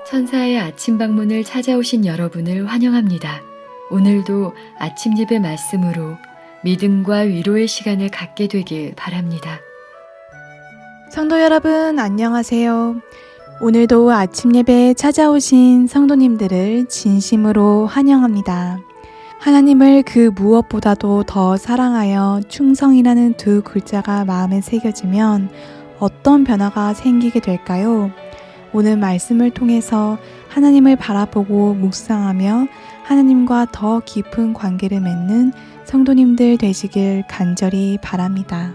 천사의 아침 방문을 찾아오신 여러분을 환영합니다. 오늘도 아침 예배 말씀으로 믿음과 위로의 시간을 갖게 되길 바랍니다. 성도 여러분, 안녕하세요. 오늘도 아침 예배에 찾아오신 성도님들을 진심으로 환영합니다. 하나님을 그 무엇보다도 더 사랑하여 충성이라는 두 글자가 마음에 새겨지면 어떤 변화가 생기게 될까요? 오늘 말씀을 통해서 하나님을 바라보고 묵상하며 하나님과 더 깊은 관계를 맺는 성도님들 되시길 간절히 바랍니다.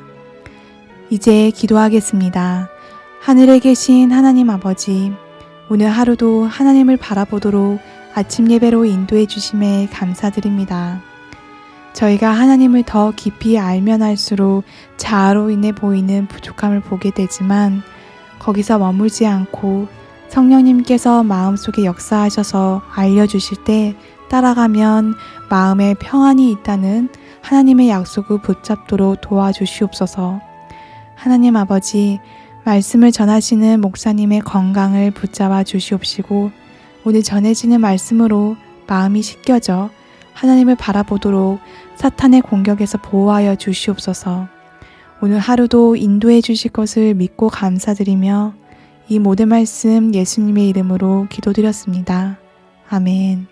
이제 기도하겠습니다. 하늘에 계신 하나님 아버지, 오늘 하루도 하나님을 바라보도록 아침 예배로 인도해 주심에 감사드립니다. 저희가 하나님을 더 깊이 알면 알수록 자아로 인해 보이는 부족함을 보게 되지만 거기서 머물지 않고 성령님께서 마음속에 역사하셔서 알려주실 때 따라가면 마음에 평안이 있다는 하나님의 약속을 붙잡도록 도와주시옵소서. 하나님 아버지, 말씀을 전하시는 목사님의 건강을 붙잡아 주시옵시고 오늘 전해지는 말씀으로 마음이 씻겨져 하나님을 바라보도록 사탄의 공격에서 보호하여 주시옵소서. 오늘 하루도 인도해 주실 것을 믿고 감사드리며 이 모든 말씀 예수님의 이름으로 기도드렸습니다. 아멘.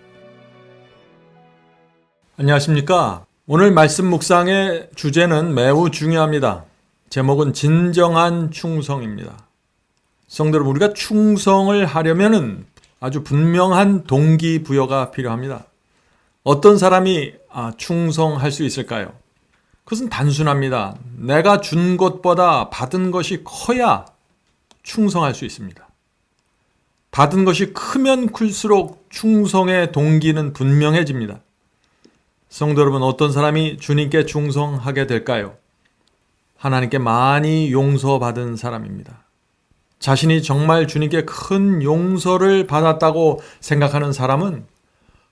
안녕하십니까? 오늘 말씀 묵상의 주제는 매우 중요합니다. 제목은 진정한 충성입니다. 성도 여러분, 우리가 충성을 하려면 아주 분명한 동기부여가 필요합니다. 어떤 사람이 충성할 수 있을까요? 그것은 단순합니다. 내가 준 것보다 받은 것이 커야 충성할 수 있습니다. 받은 것이 크면 클수록 충성의 동기는 분명해집니다. 성도 여러분, 어떤 사람이 주님께 충성하게 될까요? 하나님께 많이 용서받은 사람입니다. 자신이 정말 주님께 큰 용서를 받았다고 생각하는 사람은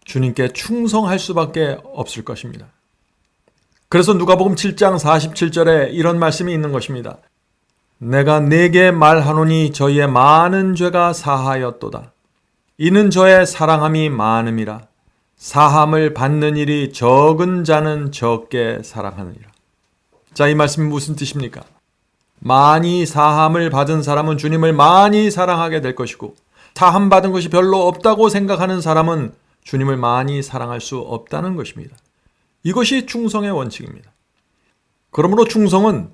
주님께 충성할 수밖에 없을 것입니다. 그래서 누가복음 7장 47절에 이런 말씀이 있는 것입니다. 내가 네게 말하노니 저희의 많은 죄가 사하였도다. 이는 저의 사랑함이 많음이라. 사함을 받는 일이 적은 자는 적게 사랑하느니라. 자, 이 말씀이 무슨 뜻입니까? 많이 사함을 받은 사람은 주님을 많이 사랑하게 될 것이고, 사함 받은 것이 별로 없다고 생각하는 사람은 주님을 많이 사랑할 수 없다는 것입니다. 이것이 충성의 원칙입니다. 그러므로 충성은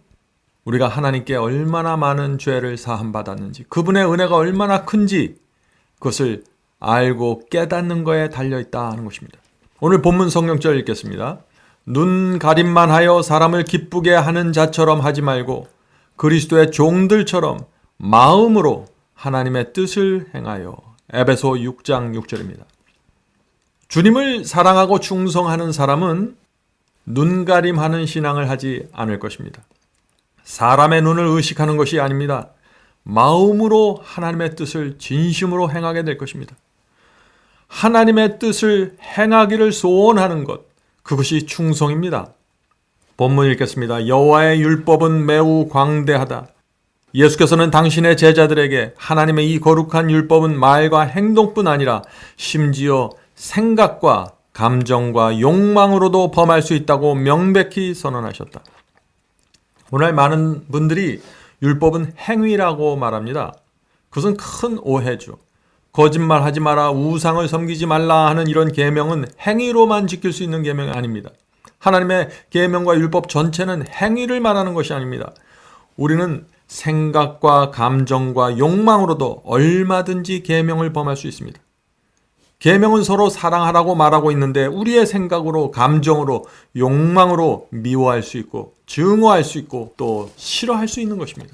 우리가 하나님께 얼마나 많은 죄를 사함받았는지, 그분의 은혜가 얼마나 큰지 그것을 알고 깨닫는 것에 달려있다 하는 것입니다. 오늘 본문 성경절 읽겠습니다. 눈 가림만 하여 사람을 기쁘게 하는 자처럼 하지 말고 그리스도의 종들처럼 마음으로 하나님의 뜻을 행하여. 에베소 6장 6절입니다. 주님을 사랑하고 충성하는 사람은 눈가림하는 신앙을 하지 않을 것입니다. 사람의 눈을 의식하는 것이 아닙니다. 마음으로 하나님의 뜻을 진심으로 행하게 될 것입니다. 하나님의 뜻을 행하기를 소원하는 것, 그것이 충성입니다. 본문 읽겠습니다. 여호와의 율법은 매우 광대하다. 예수께서는 당신의 제자들에게 하나님의 이 거룩한 율법은 말과 행동뿐 아니라 심지어 생각과 감정과 욕망으로도 범할 수 있다고 명백히 선언하셨다. 오늘 많은 분들이 율법은 행위라고 말합니다. 그것은 큰 오해죠. 거짓말하지 마라, 우상을 섬기지 말라 하는 이런 계명은 행위로만 지킬 수 있는 계명이 아닙니다. 하나님의 계명과 율법 전체는 행위를 말하는 것이 아닙니다. 우리는 생각과 감정과 욕망으로도 얼마든지 계명을 범할 수 있습니다. 계명은 서로 사랑하라고 말하고 있는데 우리의 생각으로, 감정으로, 욕망으로 미워할 수 있고 증오할 수 있고 또 싫어할 수 있는 것입니다.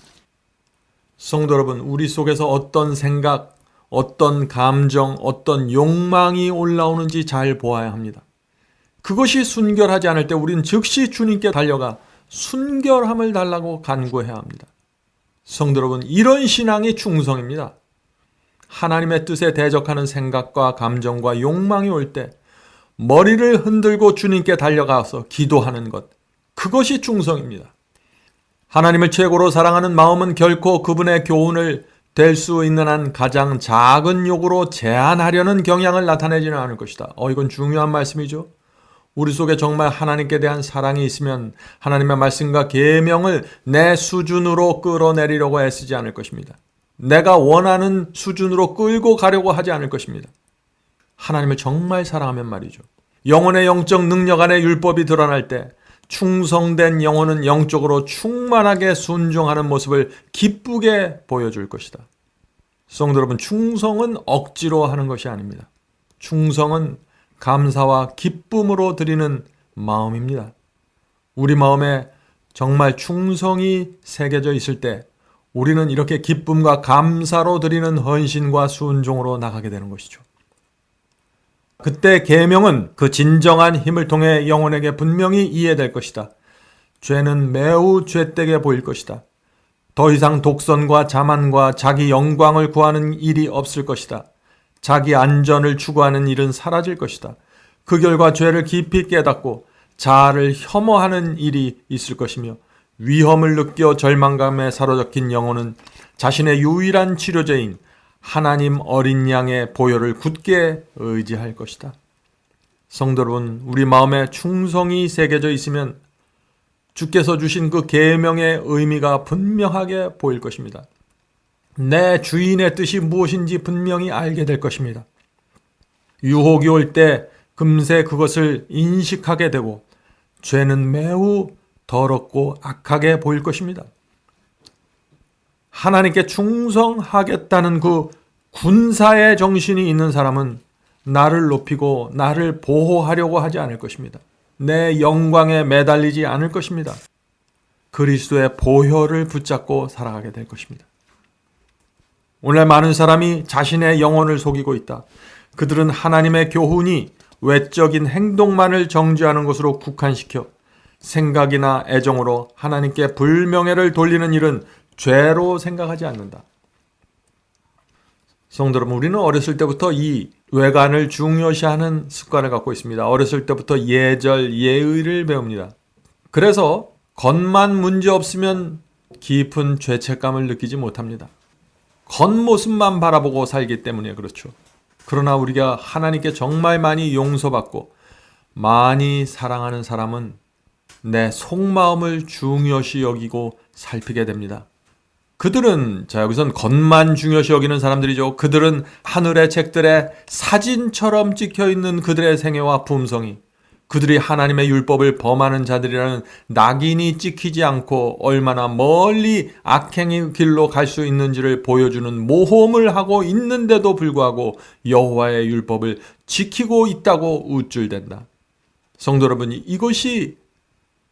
성도 여러분, 우리 속에서 어떤 생각, 어떤 감정, 어떤 욕망이 올라오는지 잘 보아야 합니다. 그것이 순결하지 않을 때 우리는 즉시 주님께 달려가 순결함을 달라고 간구해야 합니다. 성도 여러분, 이런 신앙이 충성입니다. 하나님의 뜻에 대적하는 생각과 감정과 욕망이 올 때 머리를 흔들고 주님께 달려가서 기도하는 것, 그것이 충성입니다. 하나님을 최고로 사랑하는 마음은 결코 그분의 교훈을 될 수 있는 한 가장 작은 욕으로 제한하려는 경향을 나타내지는 않을 것이다. 이건 중요한 말씀이죠. 우리 속에 정말 하나님께 대한 사랑이 있으면 하나님의 말씀과 계명을 내 수준으로 끌어내리려고 애쓰지 않을 것입니다. 내가 원하는 수준으로 끌고 가려고 하지 않을 것입니다. 하나님을 정말 사랑하면 말이죠. 영혼의 영적 능력 안에 율법이 드러날 때 충성된 영혼은 영적으로 충만하게 순종하는 모습을 기쁘게 보여줄 것이다. 성도 여러분, 충성은 억지로 하는 것이 아닙니다. 충성은 감사와 기쁨으로 드리는 마음입니다. 우리 마음에 정말 충성이 새겨져 있을 때 우리는 이렇게 기쁨과 감사로 드리는 헌신과 순종으로 나가게 되는 것이죠. 그때 계명은 그 진정한 힘을 통해 영혼에게 분명히 이해될 것이다. 죄는 매우 죄되게 보일 것이다. 더 이상 독선과 자만과 자기 영광을 구하는 일이 없을 것이다. 자기 안전을 추구하는 일은 사라질 것이다. 그 결과 죄를 깊이 깨닫고 자아를 혐오하는 일이 있을 것이며 위험을 느껴 절망감에 사로잡힌 영혼은 자신의 유일한 치료제인 하나님 어린 양의 보혈을 굳게 의지할 것이다. 성도 여러분, 우리 마음에 충성이 새겨져 있으면 주께서 주신 그 계명의 의미가 분명하게 보일 것입니다. 내 주인의 뜻이 무엇인지 분명히 알게 될 것입니다. 유혹이 올 때 금세 그것을 인식하게 되고 죄는 매우 더럽고 악하게 보일 것입니다. 하나님께 충성하겠다는 그 군사의 정신이 있는 사람은 나를 높이고 나를 보호하려고 하지 않을 것입니다. 내 영광에 매달리지 않을 것입니다. 그리스도의 보혈을 붙잡고 살아가게 될 것입니다. 오늘 많은 사람이 자신의 영혼을 속이고 있다. 그들은 하나님의 교훈이 외적인 행동만을 정죄하는 것으로 국한시켜 생각이나 애정으로 하나님께 불명예를 돌리는 일은 죄로 생각하지 않는다. 성도 여러분, 우리는 어렸을 때부터 이 외관을 중요시하는 습관을 갖고 있습니다. 어렸을 때부터 예절, 예의를 배웁니다. 그래서 겉만 문제 없으면 깊은 죄책감을 느끼지 못합니다. 겉모습만 바라보고 살기 때문에 그렇죠. 그러나 우리가 하나님께 정말 많이 용서받고 많이 사랑하는 사람은 내 속마음을 중요시 여기고 살피게 됩니다. 그들은, 여기선 겉만 중요시 여기는 사람들이죠. 그들은 하늘의 책들에 사진처럼 찍혀있는 그들의 생애와 품성이 그들이 하나님의 율법을 범하는 자들이라는 낙인이 찍히지 않고 얼마나 멀리 악행의 길로 갈 수 있는지를 보여주는 모험을 하고 있는데도 불구하고 여호와의 율법을 지키고 있다고 우쭐댄다. 성도 여러분, 이것이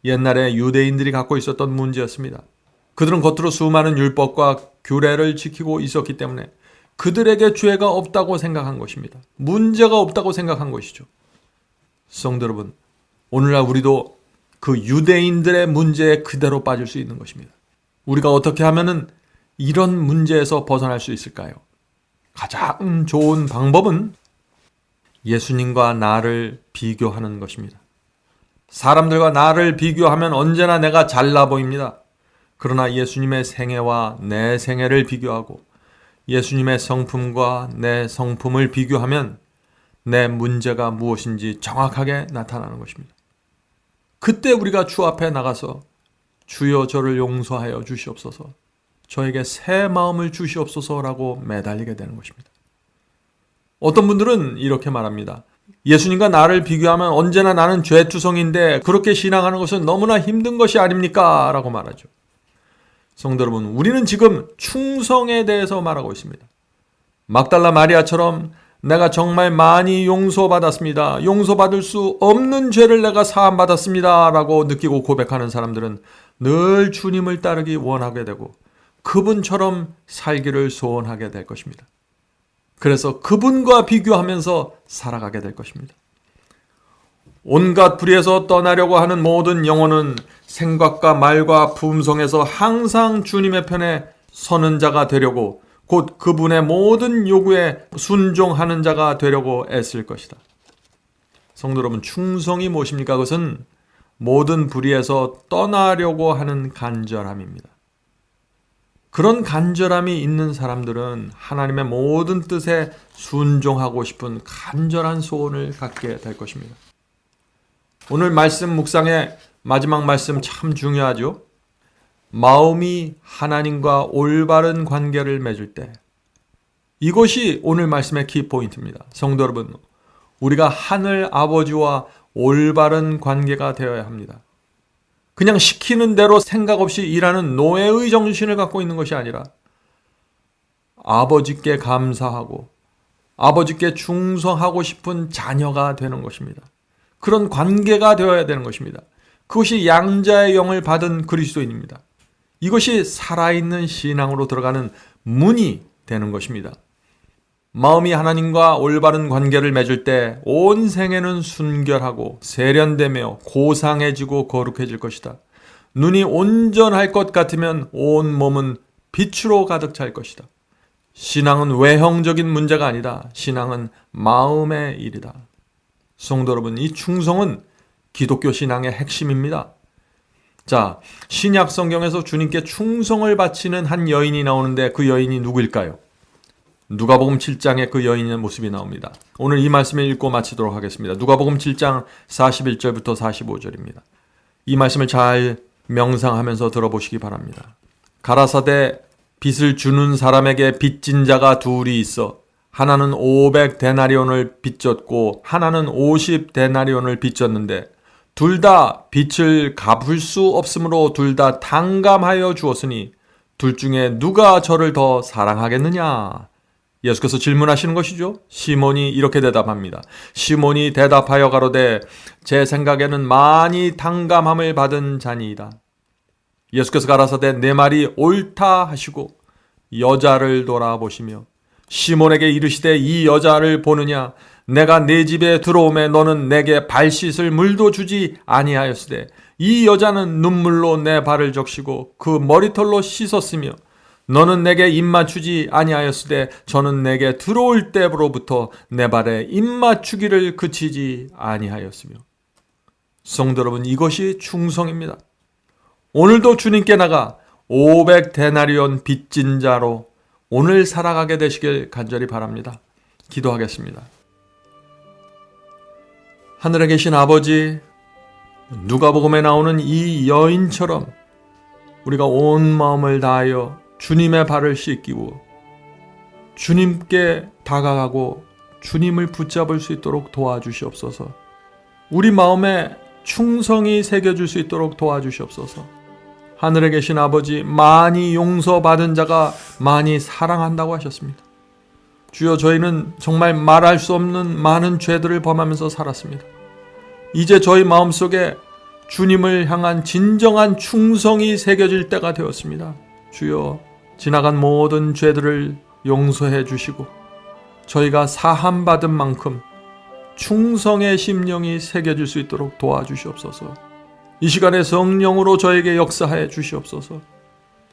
옛날에 유대인들이 갖고 있었던 문제였습니다. 그들은 겉으로 수많은 율법과 규례를 지키고 있었기 때문에 그들에게 죄가 없다고 생각한 것입니다. 문제가 없다고 생각한 것이죠. 성도 여러분, 오늘날 우리도 그 유대인들의 문제에 그대로 빠질 수 있는 것입니다. 우리가 어떻게 하면은 이런 문제에서 벗어날 수 있을까요? 가장 좋은 방법은 예수님과 나를 비교하는 것입니다. 사람들과 나를 비교하면 언제나 내가 잘나 보입니다. 그러나 예수님의 생애와 내 생애를 비교하고 예수님의 성품과 내 성품을 비교하면 내 문제가 무엇인지 정확하게 나타나는 것입니다. 그때 우리가 주 앞에 나가서 주여 저를 용서하여 주시옵소서, 저에게 새 마음을 주시옵소서라고 매달리게 되는 것입니다. 어떤 분들은 이렇게 말합니다. 예수님과 나를 비교하면 언제나 나는 죄투성인데 그렇게 신앙하는 것은 너무나 힘든 것이 아닙니까? 라고 말하죠. 성도 여러분, 우리는 지금 충성에 대해서 말하고 있습니다. 막달라 마리아처럼 내가 정말 많이 용서받았습니다. 용서받을 수 없는 죄를 내가 사함받았습니다. 라고 느끼고 고백하는 사람들은 늘 주님을 따르기 원하게 되고 그분처럼 살기를 소원하게 될 것입니다. 그래서 그분과 비교하면서 살아가게 될 것입니다. 온갖 불의에서 떠나려고 하는 모든 영혼은 생각과 말과 품성에서 항상 주님의 편에 서는 자가 되려고, 곧 그분의 모든 요구에 순종하는 자가 되려고 애쓸 것이다. 성도 여러분, 충성이 무엇입니까? 그것은 모든 불의에서 떠나려고 하는 간절함입니다. 그런 간절함이 있는 사람들은 하나님의 모든 뜻에 순종하고 싶은 간절한 소원을 갖게 될 것입니다. 오늘 말씀 묵상의 마지막 말씀 참 중요하죠. 마음이 하나님과 올바른 관계를 맺을 때, 이것이 오늘 말씀의 키포인트입니다. 성도 여러분, 우리가 하늘 아버지와 올바른 관계가 되어야 합니다. 그냥 시키는 대로 생각 없이 일하는 노예의 정신을 갖고 있는 것이 아니라 아버지께 감사하고 아버지께 충성하고 싶은 자녀가 되는 것입니다. 그런 관계가 되어야 되는 것입니다. 그것이 양자의 영을 받은 그리스도인입니다. 이것이 살아있는 신앙으로 들어가는 문이 되는 것입니다. 마음이 하나님과 올바른 관계를 맺을 때 온 생애는 순결하고 세련되며 고상해지고 거룩해질 것이다. 눈이 온전할 것 같으면 온 몸은 빛으로 가득 찰 것이다. 신앙은 외형적인 문제가 아니다. 신앙은 마음의 일이다. 성도 여러분, 이 충성은 기독교 신앙의 핵심입니다. 자, 신약 성경에서 주님께 충성을 바치는 한 여인이 나오는데 그 여인이 누구일까요? 누가복음 7장에 그 여인의 모습이 나옵니다. 오늘 이 말씀을 읽고 마치도록 하겠습니다. 누가복음 7장 41절부터 45절입니다. 이 말씀을 잘 명상하면서 들어보시기 바랍니다. 가라사대 빚을 주는 사람에게 빚진 자가 둘이 있어 하나는 500데나리온을 빚졌고 하나는 50데나리온을 빚졌는데 둘 다 빚을 갚을 수 없으므로 둘 다 탕감하여 주었으니 둘 중에 누가 저를 더 사랑하겠느냐? 예수께서 질문하시는 것이죠. 시몬이 이렇게 대답합니다. 시몬이 대답하여 가로되 제 생각에는 많이 탕감함을 받은 자니이다. 예수께서 가라사대 내 말이 옳다 하시고 여자를 돌아보시며 시몬에게 이르시되 이 여자를 보느냐? 내가 내 집에 들어오매 너는 내게 발 씻을 물도 주지 아니하였으되 이 여자는 눈물로 내 발을 적시고 그 머리털로 씻었으며 너는 내게 입 맞추지 아니하였으되 저는 내게 들어올 때로부터 내 발에 입 맞추기를 그치지 아니하였으며. 성도 여러분, 이것이 충성입니다. 오늘도 주님께 나가 500데나리온 빚진 자로 오늘 살아가게 되시길 간절히 바랍니다. 기도하겠습니다. 하늘에 계신 아버지, 누가복음에 나오는 이 여인처럼 우리가 온 마음을 다하여 주님의 발을 씻기고 주님께 다가가고 주님을 붙잡을 수 있도록 도와주시옵소서. 우리 마음에 충성이 새겨질 수 있도록 도와주시옵소서. 하늘에 계신 아버지, 많이 용서받은 자가 많이 사랑한다고 하셨습니다. 주여, 저희는 정말 말할 수 없는 많은 죄들을 범하면서 살았습니다. 이제 저희 마음속에 주님을 향한 진정한 충성이 새겨질 때가 되었습니다. 주여, 지나간 모든 죄들을 용서해 주시고 저희가 사함받은 만큼 충성의 심령이 새겨질 수 있도록 도와주시옵소서. 이 시간에 성령으로 저에게 역사하여 주시옵소서.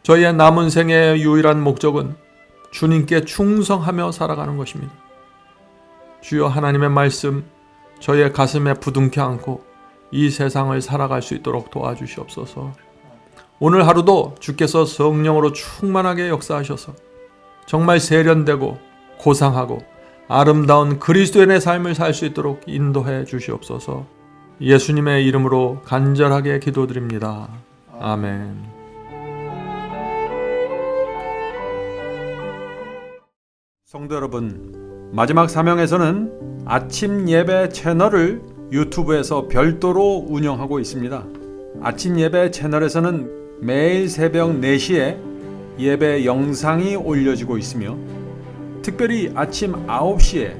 저희의 남은 생애의 유일한 목적은 주님께 충성하며 살아가는 것입니다. 주여, 하나님의 말씀 저희의 가슴에 부둥켜 안고 이 세상을 살아갈 수 있도록 도와주시옵소서. 오늘 하루도 주께서 성령으로 충만하게 역사하셔서 정말 세련되고 고상하고 아름다운 그리스도인의 삶을 살 수 있도록 인도해 주시옵소서. 예수님의 이름으로 간절하게 기도드립니다. 아멘. 성도 여러분, 마지막 사명에서는 아침 예배 채널을 유튜브에서 별도로 운영하고 있습니다. 아침 예배 채널에서는 매일 새벽 4시에 예배 영상이 올려지고 있으며 특별히 아침 9시에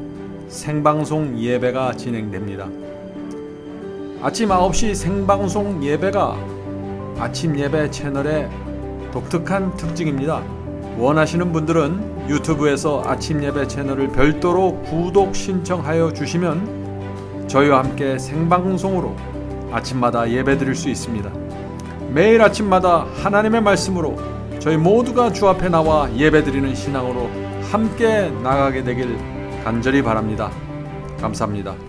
생방송 예배가 진행됩니다. 아침 9시 생방송 예배가 아침 예배 채널의 독특한 특징입니다. 원하시는 분들은 유튜브에서 아침 예배 채널을 별도로 구독 신청하여 주시면 저희와 함께 생방송으로 아침마다 예배드릴 수 있습니다. 매일 아침마다 하나님의 말씀으로 저희 모두가 주 앞에 나와 예배드리는 신앙으로 함께 나가게 되길 간절히 바랍니다. 감사합니다.